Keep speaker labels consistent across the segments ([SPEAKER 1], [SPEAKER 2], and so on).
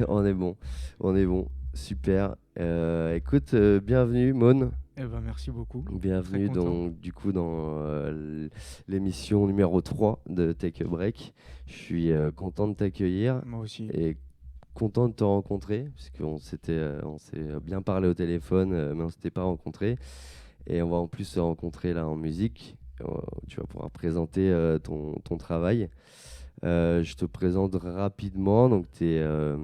[SPEAKER 1] On est bon, on est bon. Super. Écoute, bienvenue, Maune.
[SPEAKER 2] Eh ben, merci beaucoup. Très
[SPEAKER 1] Bienvenue
[SPEAKER 2] content.
[SPEAKER 1] donc, du coup, dans l'émission numéro 3 de Take a Break. Je suis content de t'accueillir
[SPEAKER 2] Moi aussi.
[SPEAKER 1] et content de te rencontrer, puisqu'on on s'est bien parlé au téléphone, mais on ne s'était pas rencontrés. Et on va en plus se rencontrer là en musique. Tu vas pouvoir présenter ton travail. Je te présente rapidement. Donc, tu es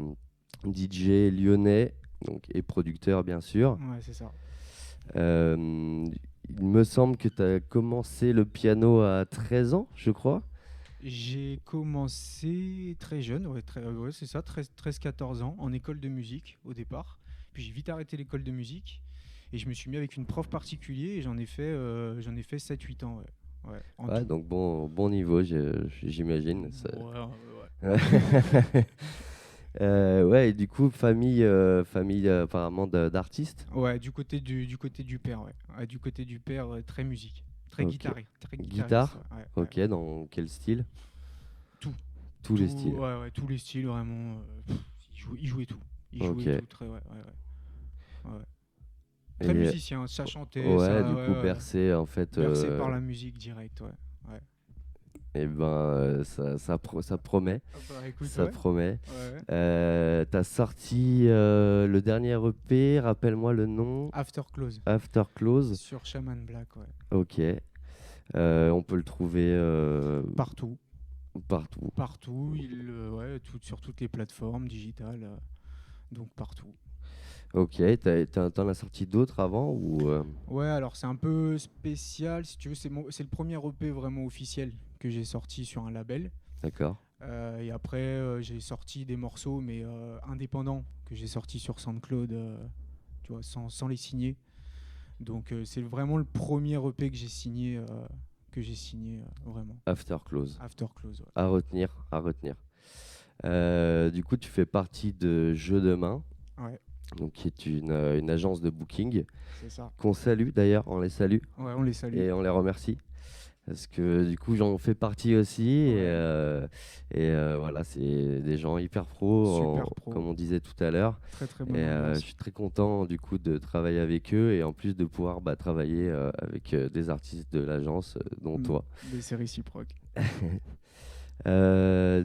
[SPEAKER 1] DJ lyonnais donc, et producteur, bien sûr.
[SPEAKER 2] Ouais, c'est ça.
[SPEAKER 1] Euh, il me semble que tu as commencé le piano à 13 ans, je crois.
[SPEAKER 2] J'ai commencé très jeune, ouais, c'est ça, 13-14 ans, en école de musique au départ. Puis j'ai vite arrêté l'école de musique et je me suis mis avec une prof particulière et j'en ai fait 7-8 ans, ouais. Ouais, en
[SPEAKER 1] Ouais,
[SPEAKER 2] tout.
[SPEAKER 1] donc bon niveau, j'imagine.
[SPEAKER 2] Ouais, ouais,
[SPEAKER 1] Ouais. Ouais, et du coup, famille apparemment d'artistes.
[SPEAKER 2] ouais, du côté du père, ouais. Ouais, du côté du père, très musique,
[SPEAKER 1] Ok.
[SPEAKER 2] très guitariste,
[SPEAKER 1] Guitare.
[SPEAKER 2] ouais, ouais.
[SPEAKER 1] Ok, dans quel style?
[SPEAKER 2] Tout.
[SPEAKER 1] Tous les
[SPEAKER 2] Tout,
[SPEAKER 1] styles.
[SPEAKER 2] ouais, ouais, tous les styles vraiment. Il jouait tout. Il
[SPEAKER 1] Ok.
[SPEAKER 2] jouait tout très, ouais, ouais, ouais, ouais. Très
[SPEAKER 1] Et
[SPEAKER 2] musicien, ça chantait,
[SPEAKER 1] ouais,
[SPEAKER 2] ça,
[SPEAKER 1] du
[SPEAKER 2] ouais,
[SPEAKER 1] coup,
[SPEAKER 2] ouais, ouais.
[SPEAKER 1] bercé en fait.
[SPEAKER 2] Bercé par la musique direct, ouais, ouais.
[SPEAKER 1] Et ben, ça promet.
[SPEAKER 2] Ah bah écoute,
[SPEAKER 1] Ça
[SPEAKER 2] ouais,
[SPEAKER 1] promet.
[SPEAKER 2] ouais.
[SPEAKER 1] T'as sorti le dernier EP, rappelle-moi le nom.
[SPEAKER 2] After Close
[SPEAKER 1] After Close.
[SPEAKER 2] sur Shaman Black, ouais.
[SPEAKER 1] Ok. On peut le trouver
[SPEAKER 2] Partout,
[SPEAKER 1] partout.
[SPEAKER 2] partout, ouais, sur toutes les plateformes digitales, donc partout.
[SPEAKER 1] Ok. T'en as sorti d'autres avant ou
[SPEAKER 2] Ouais, alors c'est un peu spécial, si tu veux, c'est le premier EP vraiment officiel que j'ai sorti sur un label.
[SPEAKER 1] D'accord.
[SPEAKER 2] Et après, j'ai sorti des morceaux, mais indépendants, que j'ai sortis sur SoundCloud, tu vois, sans les signer. Donc, c'est vraiment le premier EP que j'ai signé vraiment.
[SPEAKER 1] After Close.
[SPEAKER 2] After Close, ouais.
[SPEAKER 1] À retenir, à retenir. Du coup, tu fais partie de Jeux de main,
[SPEAKER 2] Ouais,
[SPEAKER 1] donc qui est une agence de booking
[SPEAKER 2] c'est ça.
[SPEAKER 1] qu'on salue d'ailleurs, on les salue
[SPEAKER 2] Ouais, on les salue.
[SPEAKER 1] et on les remercie. Parce que du coup, j'en fais partie aussi. Et,
[SPEAKER 2] Ouais,
[SPEAKER 1] voilà, c'est des gens hyper pros,
[SPEAKER 2] super pro.
[SPEAKER 1] comme on disait tout à l'heure.
[SPEAKER 2] Très, très
[SPEAKER 1] Et
[SPEAKER 2] bonne
[SPEAKER 1] je
[SPEAKER 2] ambiance.
[SPEAKER 1] suis très content du coup de travailler avec eux et en plus de pouvoir travailler avec des artistes de l'agence, dont
[SPEAKER 2] Mm.
[SPEAKER 1] toi.
[SPEAKER 2] Mais c'est réciproque.
[SPEAKER 1] Euh,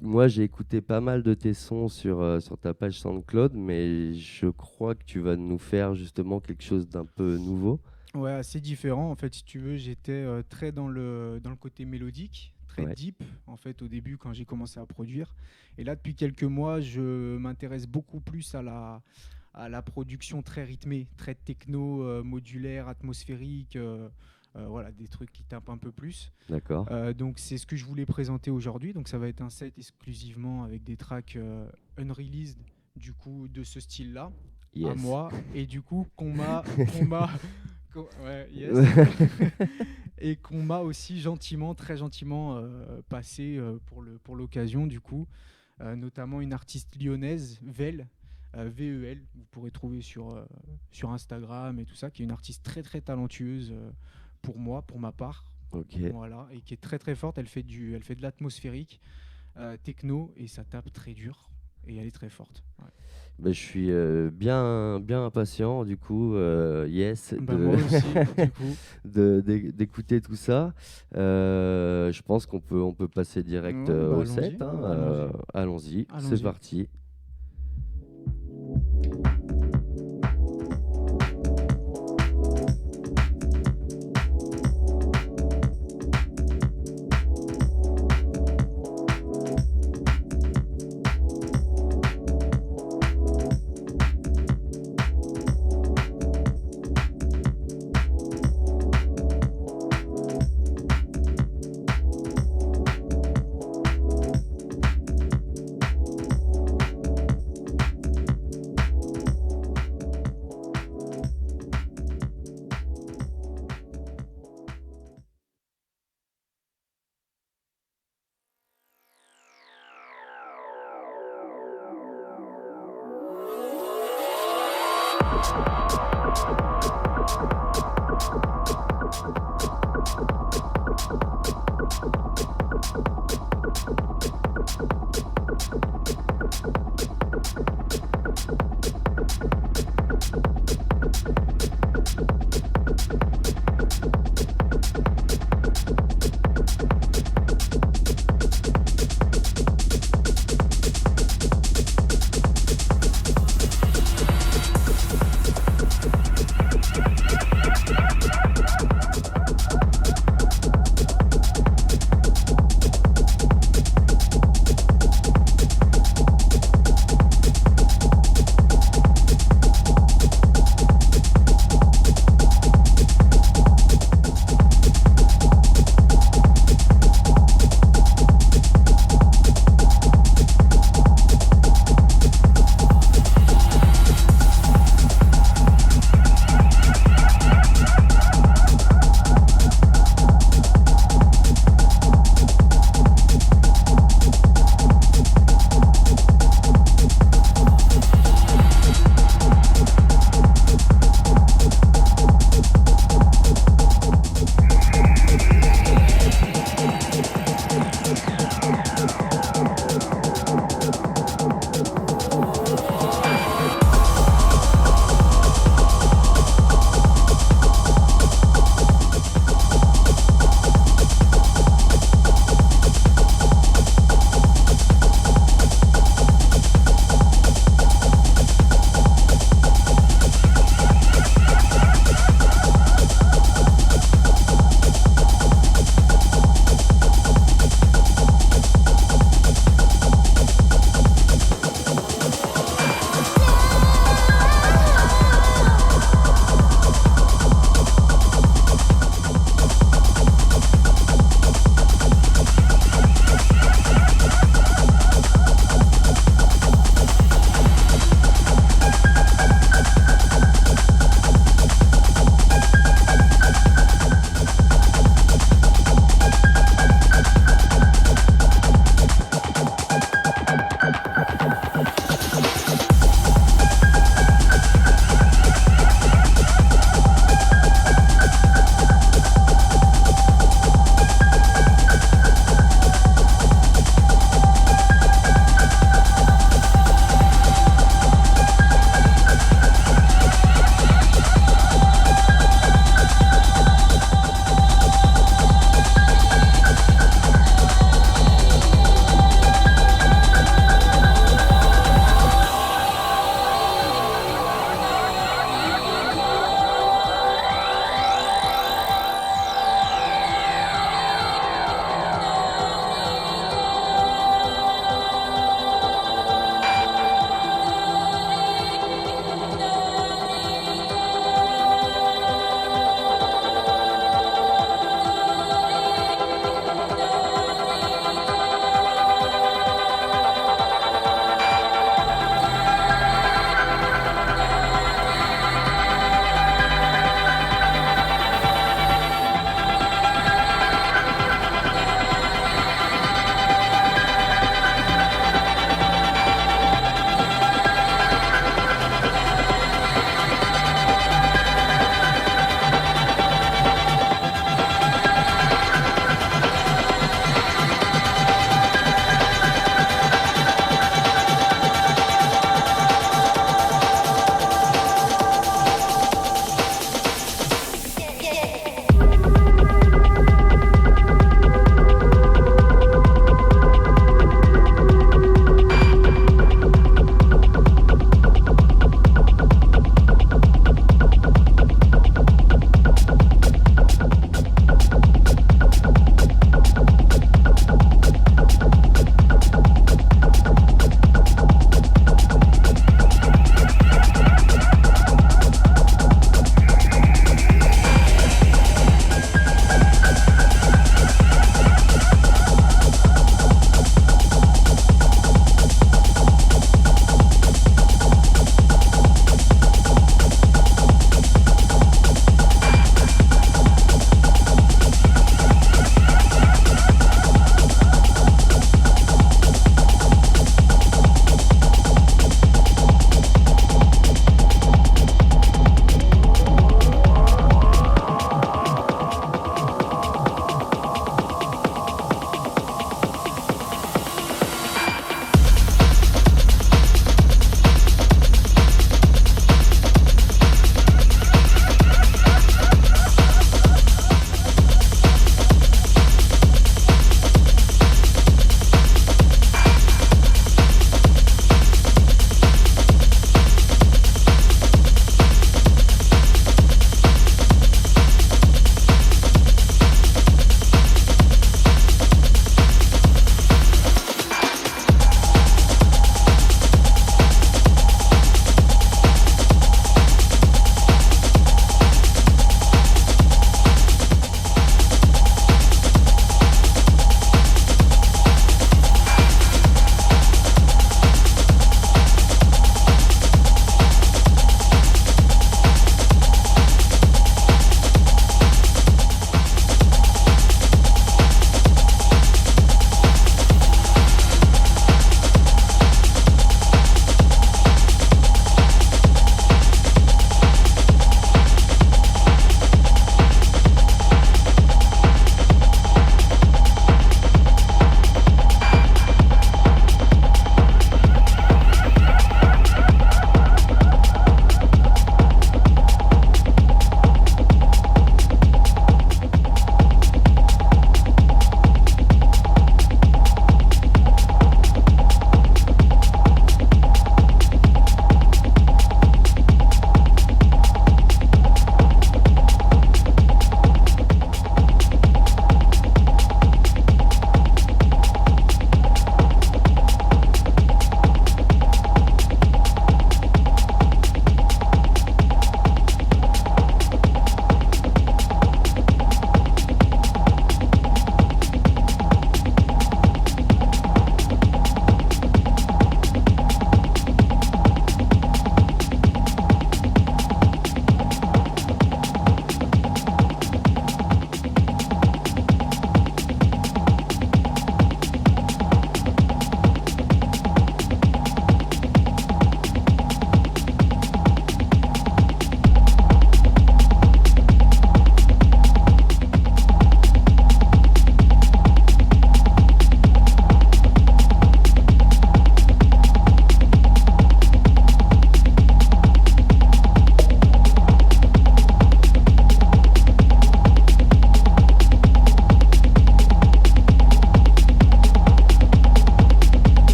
[SPEAKER 1] Moi, j'ai écouté pas mal de tes sons sur ta page SoundCloud, mais je crois que tu vas nous faire justement quelque chose d'un peu nouveau.
[SPEAKER 2] Ouais, assez différent. En fait, si tu veux, j'étais très dans le côté mélodique, très
[SPEAKER 1] Ouais,
[SPEAKER 2] deep, en fait, au début, quand j'ai commencé à produire. Et là, depuis quelques mois, je m'intéresse beaucoup plus à la production très rythmée, très techno, modulaire, atmosphérique, voilà, des trucs qui tapent un peu plus.
[SPEAKER 1] d'accord.
[SPEAKER 2] Donc, c'est ce que je voulais présenter aujourd'hui. Donc, ça va être un set exclusivement avec des tracks unreleased, du coup, de ce style-là, à
[SPEAKER 1] Yes.
[SPEAKER 2] moi, et du coup, qu'on m'a ouais, yes. Et qu'on m'a aussi gentiment, très gentiment passé pour l'occasion, du coup. Notamment une artiste lyonnaise, Vel, VEL, vous pourrez trouver sur Instagram et tout ça, qui est une artiste très très talentueuse pour moi, pour ma part.
[SPEAKER 1] Ok.
[SPEAKER 2] Voilà, et qui est très très forte. Elle fait de l'atmosphérique, techno, et ça tape très dur. Et elle est très forte. Ouais.
[SPEAKER 1] Ben, je suis bien impatient, du coup, yes,
[SPEAKER 2] Bah, moi aussi, du coup.
[SPEAKER 1] d'écouter tout ça. Je pense qu'on peut passer direct
[SPEAKER 2] Ouais, bah
[SPEAKER 1] au
[SPEAKER 2] allons-y,
[SPEAKER 1] set, hein.
[SPEAKER 2] allons-y,
[SPEAKER 1] Allons-y, c'est
[SPEAKER 2] allons-y.
[SPEAKER 1] parti.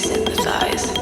[SPEAKER 3] sympathize.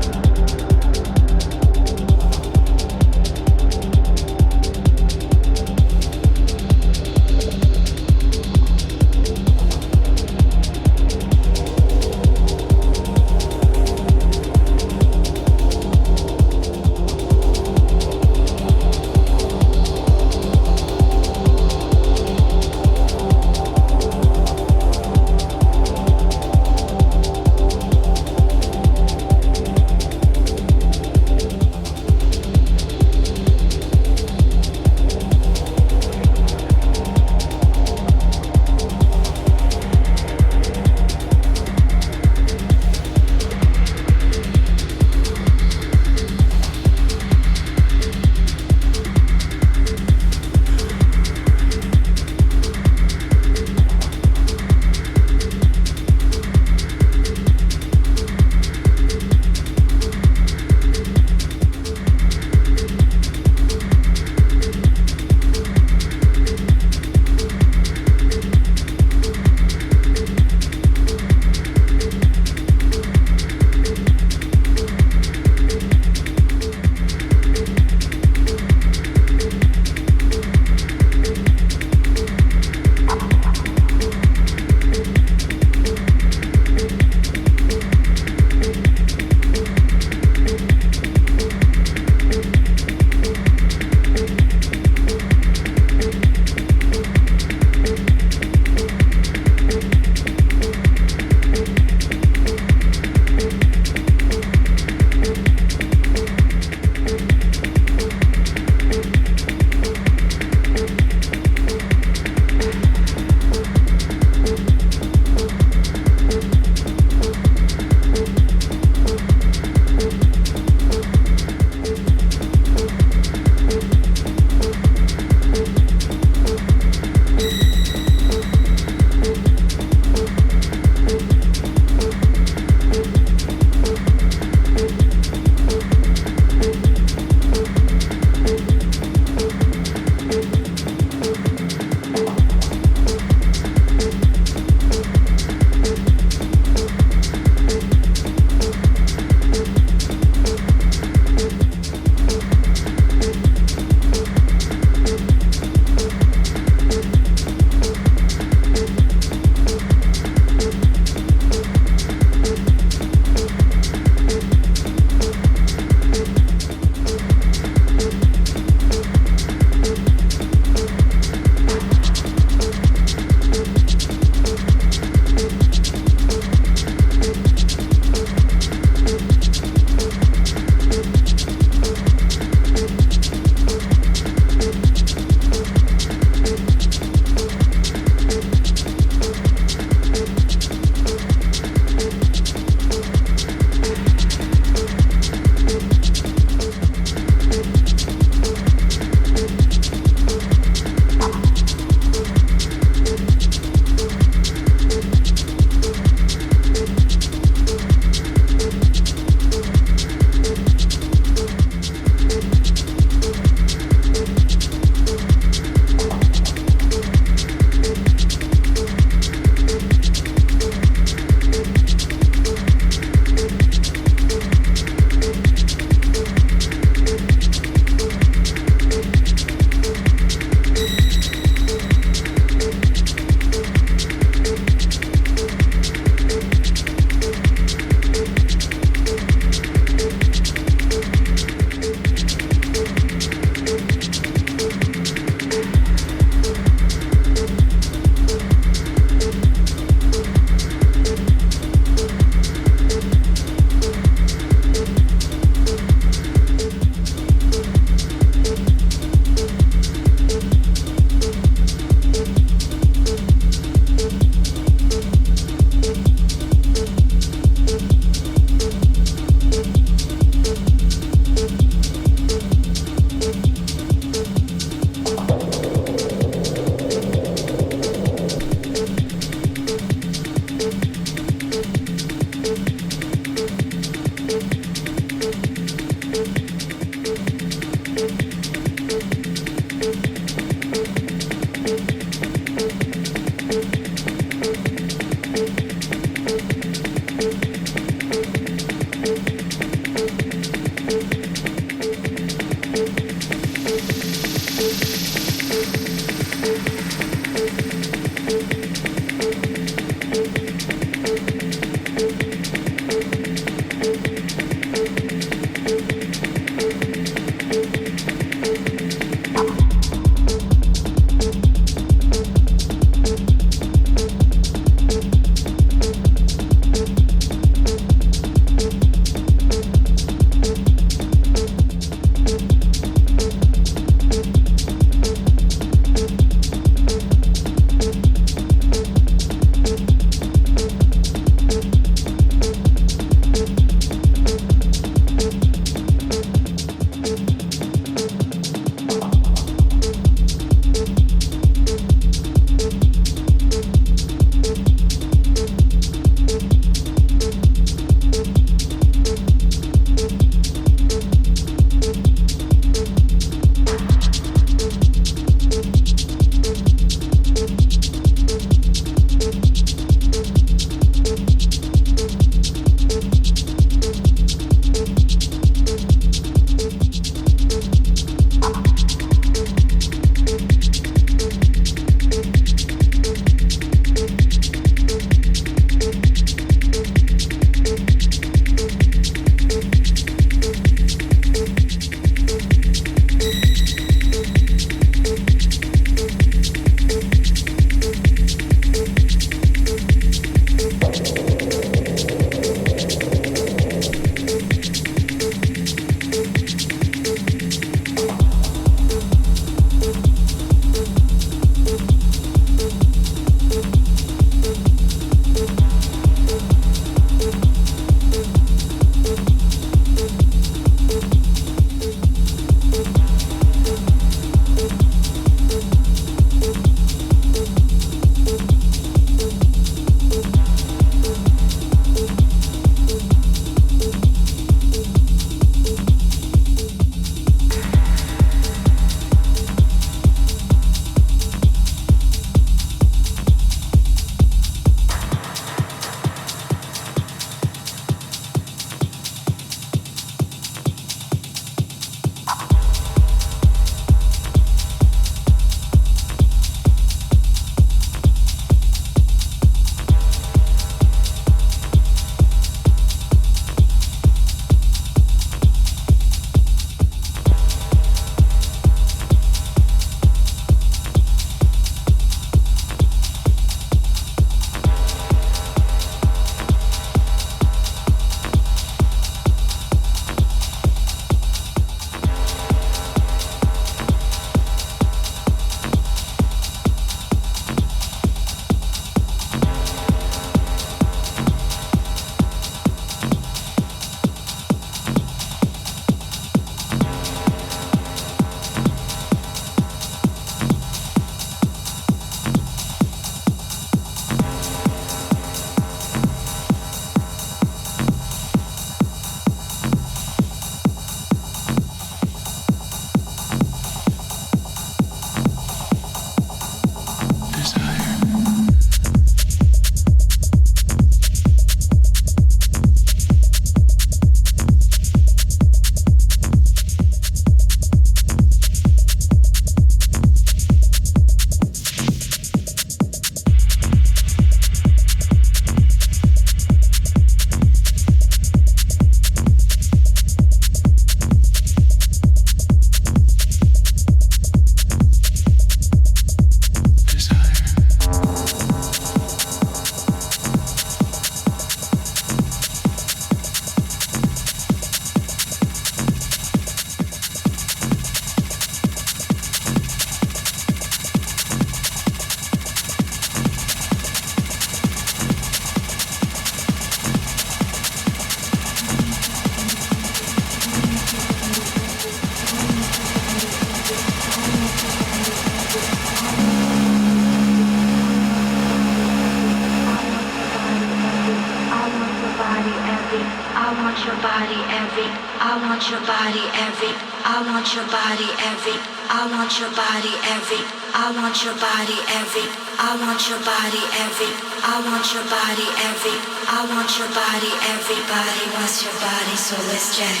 [SPEAKER 3] body every. I want your body every. I want your body every. I want your body every. I want your body every. I want your body every. I want your body every. I want your body. Everybody wants your body, so let's jack.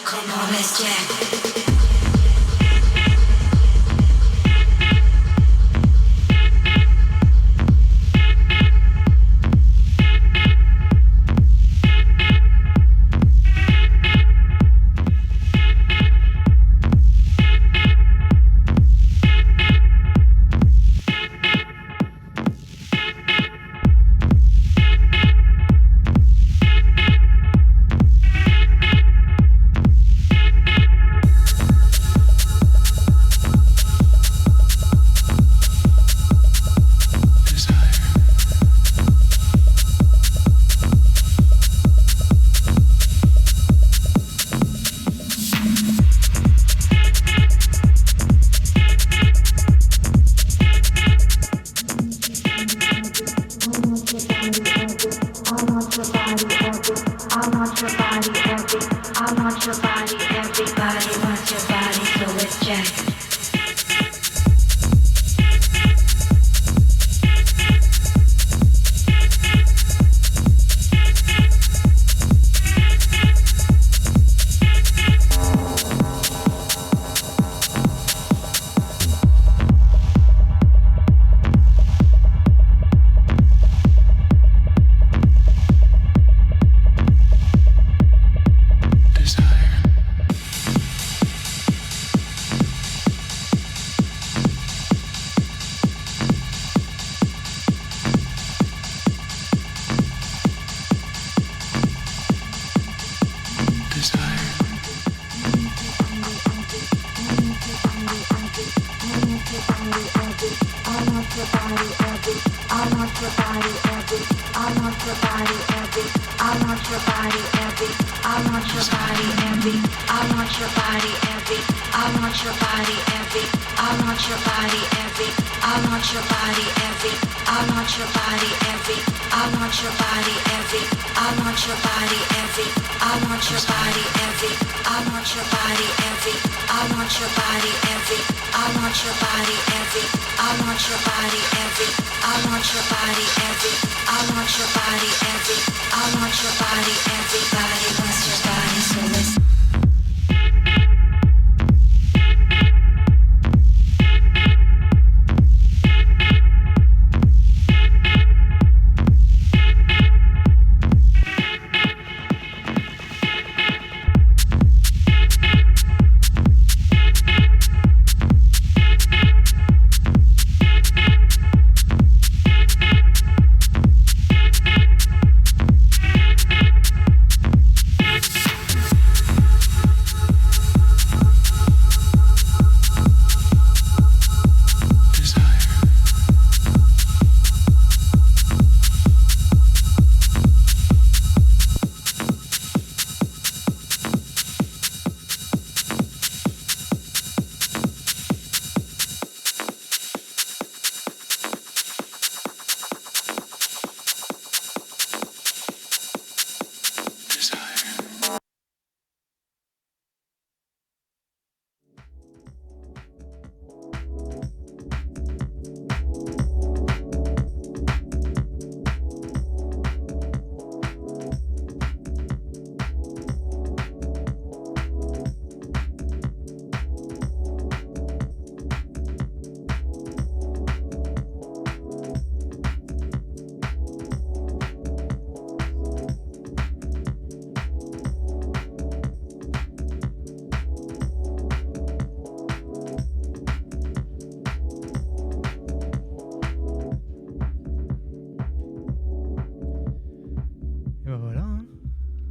[SPEAKER 3] Come on, let's jack.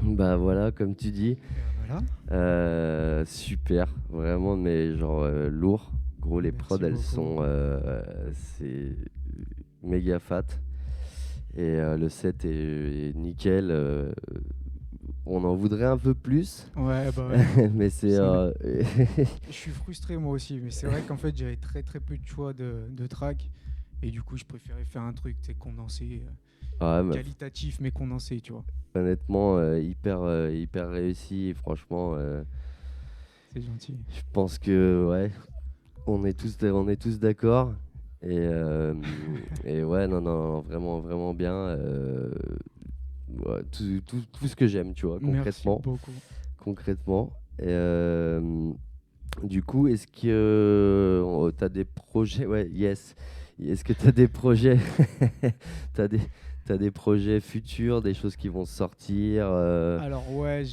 [SPEAKER 1] Bah voilà, comme tu dis,
[SPEAKER 2] Voilà.
[SPEAKER 1] super, vraiment, mais genre lourd. Gros, les
[SPEAKER 2] Merci
[SPEAKER 1] prods, elles
[SPEAKER 2] beaucoup.
[SPEAKER 1] sont c'est méga fat. Et le set est nickel. On en voudrait un peu plus,
[SPEAKER 2] Ouais, bah ouais.
[SPEAKER 1] mais c'est.
[SPEAKER 2] Ça Je suis frustré moi aussi, mais c'est vrai qu'en fait j'avais très très peu de choix de tracks et du coup je préférais faire un truc condensé.
[SPEAKER 1] Ouais, mais
[SPEAKER 2] qualitatif mais condensé, tu vois.
[SPEAKER 1] honnêtement, hyper réussi. Et franchement,
[SPEAKER 2] C'est gentil.
[SPEAKER 1] je pense que ouais, on est tous d'accord. Et, euh, et ouais, non, vraiment bien. Ouais, tout ce que j'aime, tu vois,
[SPEAKER 2] Merci beaucoup.
[SPEAKER 1] concrètement. Et du coup, est-ce que tu as des projets? Ouais, yes. Est-ce que tu as des projets? T'as des, t'as des projets futurs, des choses qui vont sortir
[SPEAKER 2] Alors ouais,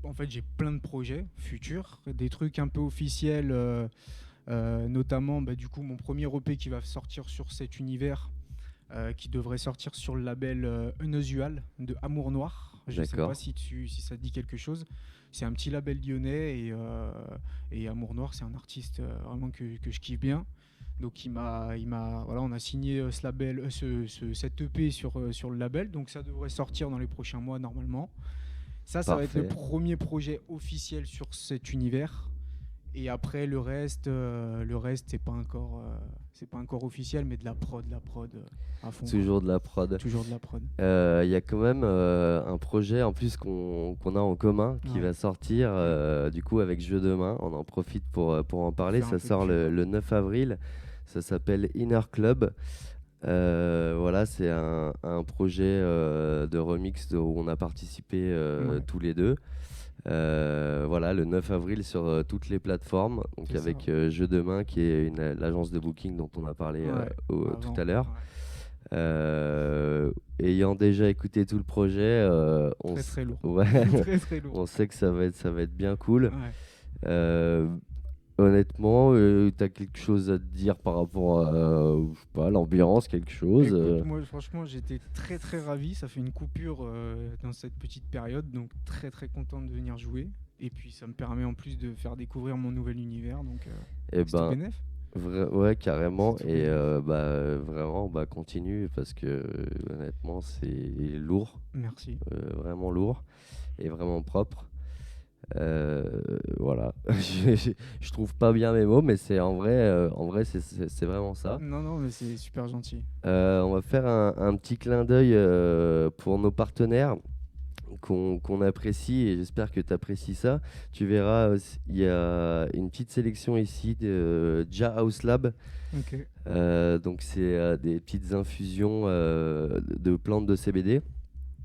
[SPEAKER 2] en fait, j'ai plein de projets futurs, des trucs un peu officiels, notamment bah, du coup mon premier EP qui va sortir sur cet univers, qui devrait sortir sur le label Unusual de Amour Noir. Je ne sais pas
[SPEAKER 1] D'accord,
[SPEAKER 2] si ça te dit quelque chose. C'est un petit label lyonnais et Amour Noir, c'est un artiste vraiment que je kiffe bien. Donc voilà, on a signé ce label, cet EP sur le label, donc ça devrait sortir dans les prochains mois normalement. Ça va être le
[SPEAKER 1] parfait.
[SPEAKER 2] premier projet officiel sur cet univers. Et après le reste c'est pas encore officiel, mais de la prod à fond quoi.
[SPEAKER 1] Toujours de la prod.
[SPEAKER 2] Toujours de la prod.
[SPEAKER 1] Il y a quand même un projet en plus qu'on a en commun qui
[SPEAKER 2] Ouais.
[SPEAKER 1] va sortir du coup avec Jeu de main. On en profite pour en parler.
[SPEAKER 2] Faire un
[SPEAKER 1] Ça
[SPEAKER 2] peu de
[SPEAKER 1] sort
[SPEAKER 2] pub.
[SPEAKER 1] le 9 avril. Ça s'appelle Inner Club. Voilà, c'est un projet de remix où on a participé
[SPEAKER 2] Ouais,
[SPEAKER 1] tous les deux. Voilà, le 9 avril sur toutes les plateformes, donc
[SPEAKER 2] c'est ça.
[SPEAKER 1] avec Jeu de main qui est l'agence de booking dont on a parlé
[SPEAKER 2] Ouais.
[SPEAKER 1] tout
[SPEAKER 2] Avant.
[SPEAKER 1] à l'heure.
[SPEAKER 2] Ouais.
[SPEAKER 1] Ayant déjà écouté tout le projet,
[SPEAKER 2] Très très lourd.
[SPEAKER 1] ouais,
[SPEAKER 2] Très très lourd.
[SPEAKER 1] on sait que ça va être bien cool.
[SPEAKER 2] Ouais.
[SPEAKER 1] Euh, Honnêtement, tu as quelque chose à te dire par rapport à je sais pas, l'ambiance, quelque chose
[SPEAKER 2] Écoute, moi franchement j'étais très très ravi. Ça fait une coupure dans cette petite période, donc très très content de venir jouer. Et puis ça me permet en plus de faire découvrir mon nouvel univers, donc
[SPEAKER 1] Eh
[SPEAKER 2] c'est tout
[SPEAKER 1] ben,
[SPEAKER 2] bénef.
[SPEAKER 1] ouais, carrément.
[SPEAKER 2] C'est tout
[SPEAKER 1] Et
[SPEAKER 2] bénef.
[SPEAKER 1] vraiment, continue parce que honnêtement, c'est lourd,
[SPEAKER 2] Merci.
[SPEAKER 1] vraiment lourd et vraiment propre. Voilà, je trouve pas bien mes mots, mais c'est en vrai, c'est vraiment ça.
[SPEAKER 2] Non, non, mais c'est super gentil.
[SPEAKER 1] On va faire un petit clin d'œil pour nos partenaires qu'on apprécie et j'espère que tu apprécies ça. Tu verras, il y a une petite sélection ici de Ja House Lab.
[SPEAKER 2] Ok.
[SPEAKER 1] Donc, c'est des petites infusions de plantes de CBD.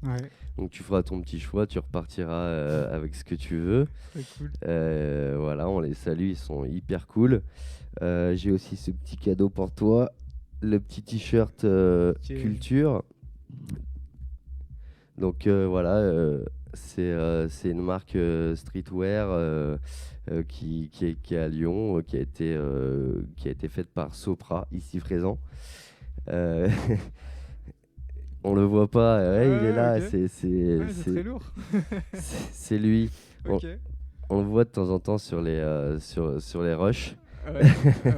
[SPEAKER 2] Ouais,
[SPEAKER 1] Donc, tu feras ton petit choix, tu repartiras avec ce que tu veux.
[SPEAKER 2] très cool.
[SPEAKER 1] Voilà, on les salue, ils sont hyper cool. J'ai aussi ce petit cadeau pour toi, le petit t-shirt
[SPEAKER 2] Ok.
[SPEAKER 1] culture. Donc voilà, c'est une marque streetwear qui est à Lyon, qui a été faite par Sopra, ici présent. Euh, on le voit pas, ouais, il est
[SPEAKER 2] Ouais,
[SPEAKER 1] là,
[SPEAKER 2] ok. Ouais, c'est très lourd.
[SPEAKER 1] c'est lui. On,
[SPEAKER 2] Ok.
[SPEAKER 1] on le voit de temps en temps sur les rushs.
[SPEAKER 2] Ouais.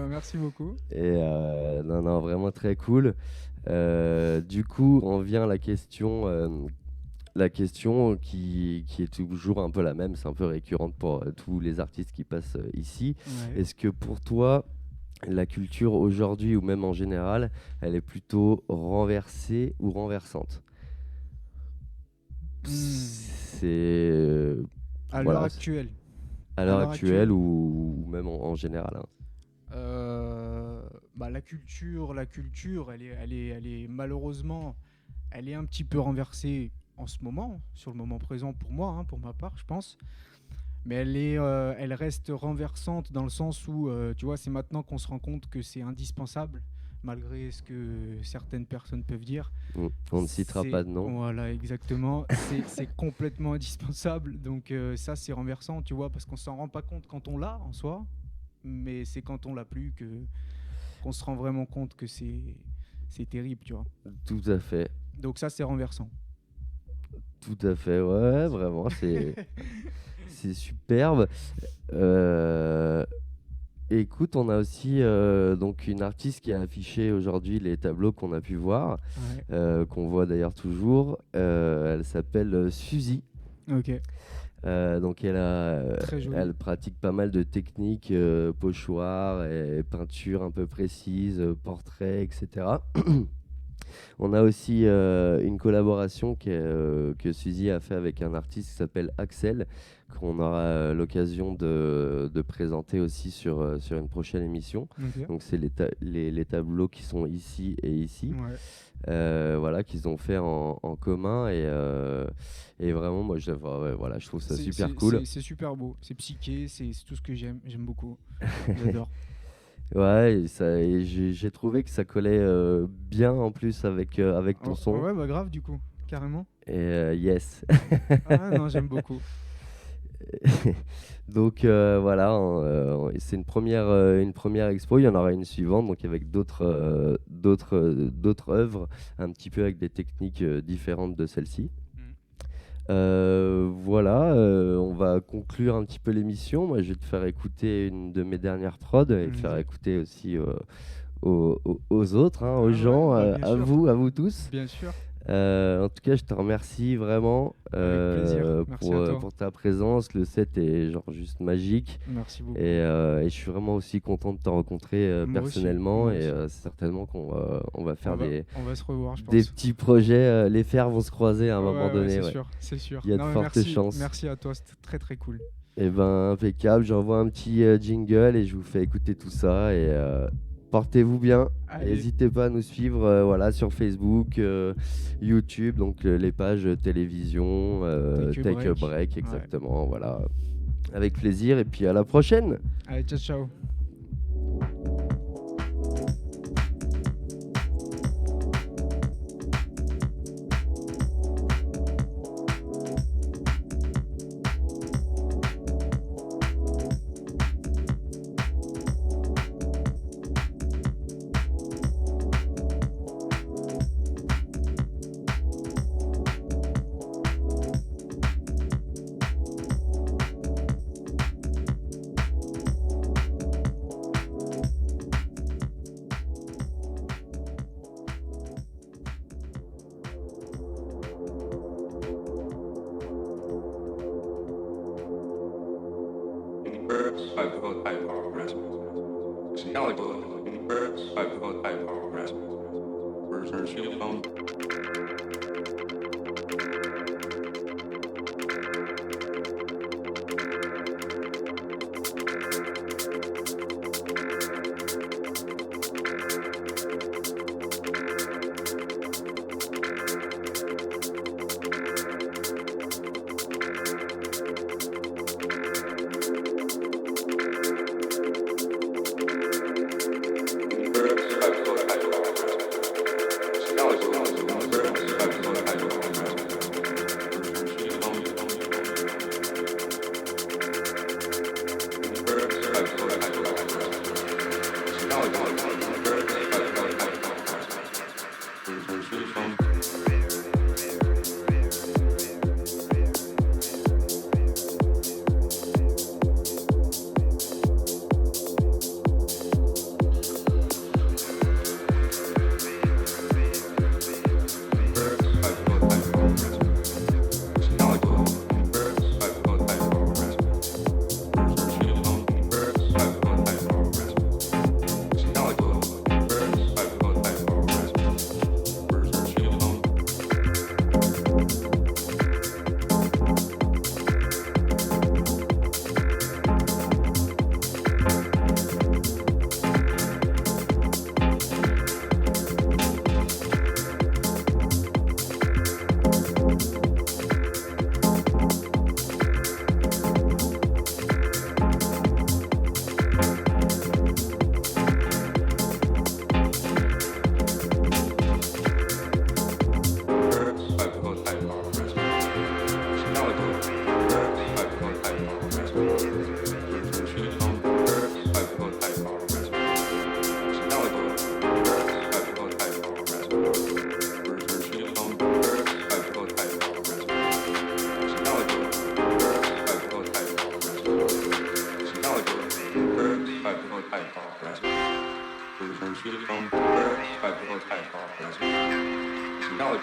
[SPEAKER 2] Merci beaucoup.
[SPEAKER 1] Et non, vraiment très cool. Du coup, on vient à la question qui est toujours un peu la même, c'est un peu récurrente pour tous les artistes qui passent ici.
[SPEAKER 2] Ouais.
[SPEAKER 1] Est-ce que pour toi, la culture aujourd'hui ou même en général, elle est plutôt renversée ou renversante? C'est
[SPEAKER 2] À l'heure
[SPEAKER 1] voilà,
[SPEAKER 2] actuelle.
[SPEAKER 1] à
[SPEAKER 2] À
[SPEAKER 1] l'heure
[SPEAKER 2] l'heure
[SPEAKER 1] actuelle
[SPEAKER 2] actuelle.
[SPEAKER 1] ou même en général, hein.
[SPEAKER 2] Bah, la culture, elle est malheureusement, elle est un petit peu renversée en ce moment, sur le moment présent pour moi, hein, pour ma part, je pense. Mais elle reste renversante dans le sens où, tu vois, c'est maintenant qu'on se rend compte que c'est indispensable, malgré ce que certaines personnes peuvent dire.
[SPEAKER 1] On ne citera pas de nom.
[SPEAKER 2] Voilà, exactement. C'est complètement indispensable. Donc ça, c'est renversant, tu vois, parce qu'on s'en rend pas compte quand on l'a en soi, mais c'est quand on l'a plus qu'on se rend vraiment compte que c'est terrible, tu vois.
[SPEAKER 1] Tout à fait.
[SPEAKER 2] Donc ça, c'est renversant.
[SPEAKER 1] Tout à fait, ouais, vraiment, c'est superbe. Euh, Écoute, on a aussi donc une artiste qui a affiché aujourd'hui les tableaux qu'on a pu voir,
[SPEAKER 2] Ouais.
[SPEAKER 1] qu'on voit d'ailleurs toujours. Elle s'appelle Suzy.
[SPEAKER 2] Ok.
[SPEAKER 1] Donc
[SPEAKER 2] Très joli.
[SPEAKER 1] elle pratique pas mal de techniques, pochoir et peinture un peu précise, portrait, etc. On a aussi une collaboration que Suzy a fait avec un artiste qui s'appelle Axel, qu'on aura l'occasion de présenter aussi sur une prochaine émission.
[SPEAKER 2] Ok.
[SPEAKER 1] Donc c'est les tableaux qui sont ici et ici.
[SPEAKER 2] Ouais.
[SPEAKER 1] Voilà, qu'ils ont fait en commun et vraiment moi voilà, je trouve ça super cool.
[SPEAKER 2] C'est super beau, c'est psyché, c'est tout ce que j'aime beaucoup. J'adore.
[SPEAKER 1] Ouais, et j'ai trouvé que ça collait bien en plus avec ton
[SPEAKER 2] Oh,
[SPEAKER 1] son.
[SPEAKER 2] ouais, bah grave du coup, carrément.
[SPEAKER 1] Et yes.
[SPEAKER 2] Ah non, j'aime beaucoup.
[SPEAKER 1] Donc voilà, c'est une première expo. Il y en aura une suivante, donc avec d'autres œuvres, un petit peu avec des techniques différentes de celle-ci. Voilà, on va conclure un petit peu l'émission. Moi, je vais te faire écouter une de mes dernières prods et te faire
[SPEAKER 2] Vas-y.
[SPEAKER 1] écouter aussi aux autres, hein, aux
[SPEAKER 2] Ah ouais,
[SPEAKER 1] gens,
[SPEAKER 2] bah, bien
[SPEAKER 1] à
[SPEAKER 2] sûr.
[SPEAKER 1] vous tous.
[SPEAKER 2] Bien sûr,
[SPEAKER 1] En tout cas, je te remercie vraiment
[SPEAKER 2] avec plaisir. Merci à toi.
[SPEAKER 1] pour ta présence. Le set est genre juste magique
[SPEAKER 2] Merci beaucoup.
[SPEAKER 1] et je suis vraiment aussi content de te rencontrer
[SPEAKER 2] Moi aussi,
[SPEAKER 1] personnellement
[SPEAKER 2] moi
[SPEAKER 1] et
[SPEAKER 2] aussi.
[SPEAKER 1] certainement on va faire
[SPEAKER 2] On va se revoir, je
[SPEAKER 1] des
[SPEAKER 2] pense.
[SPEAKER 1] petits projets. Les fers vont se croiser à un moment
[SPEAKER 2] Ouais,
[SPEAKER 1] donné.
[SPEAKER 2] c'est
[SPEAKER 1] Ouais.
[SPEAKER 2] sûr, c'est sûr.
[SPEAKER 1] Il y a de
[SPEAKER 2] Non, mais
[SPEAKER 1] fortes
[SPEAKER 2] merci,
[SPEAKER 1] chances.
[SPEAKER 2] merci à toi, c'était très très cool.
[SPEAKER 1] Et ben impeccable. J'envoie un petit jingle et je vous fais écouter tout ça et portez-vous bien.
[SPEAKER 2] Allez.
[SPEAKER 1] N'hésitez pas à nous suivre voilà, sur Facebook, YouTube, donc les pages télévision,
[SPEAKER 2] Take a
[SPEAKER 1] Take a
[SPEAKER 2] Break.
[SPEAKER 1] Break, exactement. Voilà. Avec plaisir et puis à la prochaine.
[SPEAKER 2] Allez, ciao, ciao.
[SPEAKER 4] Now